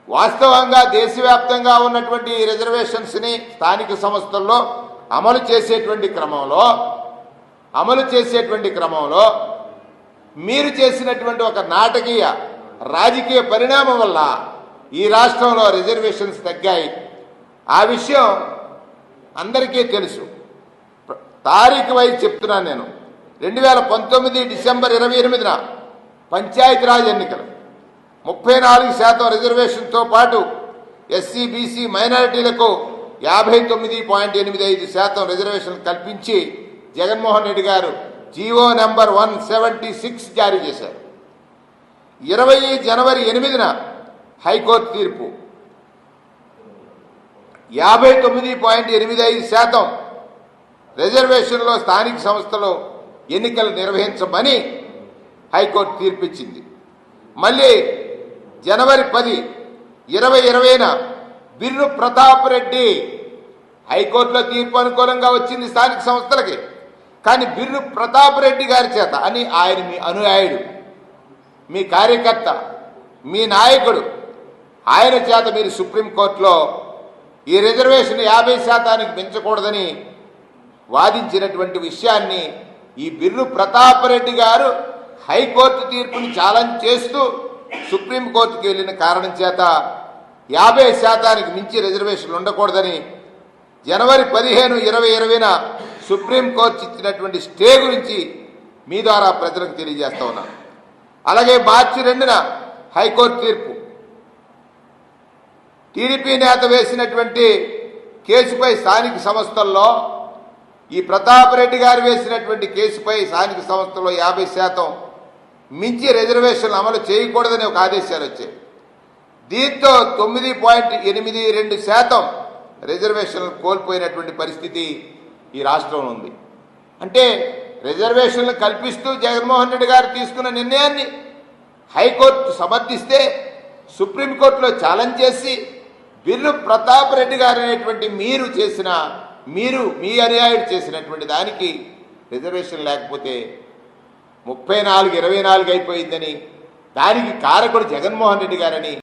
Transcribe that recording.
వాస్తవంగా దేశవ్యాప్తంగా ఉన్నటువంటి రిజర్వేషన్స్ని స్థానిక సంస్థల్లో అమలు చేసేటువంటి క్రమంలో మీరు చేసినటువంటి ఒక నాటకీయ రాజకీయ పరిణామం వల్ల ఈ రాష్ట్రంలో రిజర్వేషన్స్ తగ్గాయి. ఆ విషయం అందరికీ తెలుసు. తారీఖు వైజ్ చెప్తున్నాను నేను. 2019 డిసెంబర్ 28న పంచాయతీరాజ్ ఎన్నికలు 34% రిజర్వేషన్తో పాటు ఎస్సీ బీసీ మైనారిటీలకు 59.85% రిజర్వేషన్ కల్పించి జగన్మోహన్ రెడ్డి గారు జీవో నెంబర్ 176 జారీ చేశారు. 20 జనవరి 8న హైకోర్టు తీర్పు 59.85% రిజర్వేషన్లో స్థానిక సంస్థలో ఎన్నికలు నిర్వహించమని హైకోర్టు తీర్పిచ్చింది. మళ్ళీ జనవరి 10, 2020న బిర్రు ప్రతాప్ రెడ్డి హైకోర్టులో తీర్పు అనుకూలంగా వచ్చింది స్థానిక సంస్థలకి. కానీ బిర్రు ప్రతాప్ రెడ్డి గారి చేత అని ఆయన మీ అనుయాయుడు, మీ కార్యకర్త, మీ నాయకుడు, ఆయన చేత మీరు సుప్రీంకోర్టులో ఈ రిజర్వేషన్ 50% మించకూడదని వాదించినటువంటి విషయాన్ని ఈ బిర్రు ప్రతాప్ రెడ్డి గారు హైకోర్టు తీర్పుని ఛాలెంజ్ చేస్తూ సుప్రీంకోర్టుకి వెళ్ళిన కారణం చేత 50% మించి రిజర్వేషన్లు ఉండకూడదని జనవరి 15, 2020న సుప్రీంకోర్టు ఇచ్చినటువంటి స్టే గురించి మీ ద్వారా ప్రజలకు తెలియజేస్తా ఉన్నాను. అలాగే మార్చి 2న హైకోర్టు తీర్పు టీడీపీ నేత వేసినటువంటి కేసుపై స్థానిక సంస్థల్లో ఈ ప్రతాప్ రెడ్డి గారు వేసినటువంటి కేసుపై స్థానిక సంస్థల్లో 50% మించి రిజర్వేషన్లు అమలు చేయకూడదని ఒక ఆదేశాలు వచ్చాయి. దీంతో 9.82% రిజర్వేషన్లు కోల్పోయినటువంటి పరిస్థితి ఈ రాష్ట్రంలో ఉంది. అంటే రిజర్వేషన్లు కల్పిస్తూ జగన్మోహన్ రెడ్డి గారు తీసుకున్న నిర్ణయాన్ని హైకోర్టు సమర్థిస్తే సుప్రీంకోర్టులో ఛాలెంజ్ చేసి బిర్రు ప్రతాప్ రెడ్డి గారు అనేటువంటి మీ అనుయాయుడు చేసినటువంటి దానికి రిజర్వేషన్ లేకపోతే 34-24 అయిపోయిందని, దానికి కారకుడు జగన్మోహన్ రెడ్డి గారని